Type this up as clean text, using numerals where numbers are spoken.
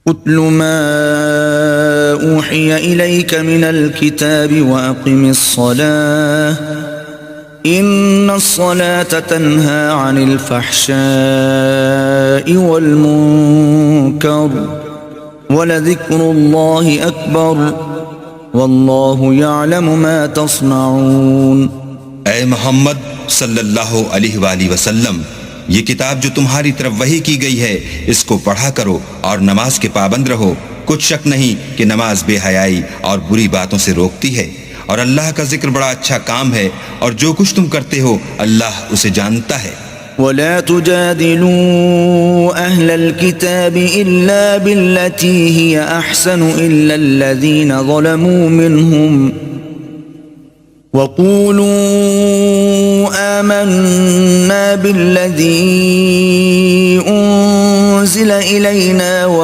उत्लु मा ऊहिय इलैक मिनल किताबि व अक़िमिस्सलाह इन्नस्सलाता तन्हा अनिल फ़हशाइ वल मुनकर वलज़िक्रुल्लाहि अकबर वल्लाहु यअलमु मा तस्नऊन। ऐ मोहम्मद सल्लल्लाहु अलैहि वसल्लम, ये किताब जो तुम्हारी तरफ वही की गई है, इसको पढ़ा करो और नमाज के पाबंद रहो। कुछ शक नहीं कि नमाज बेहयाई और बुरी बातों से रोकती है, और अल्लाह का जिक्र बड़ा अच्छा काम है, और जो कुछ तुम करते हो अल्लाह उसे जानता है। वला तुजादिलू अहलल किताबि इल्ला बिल्लती हिय अहसनु इल्ला अल्लज़ीना ज़लमू मिनहुम वक़ूलू आमन्ना बिल्लज़ी उन्ज़िला इलैना व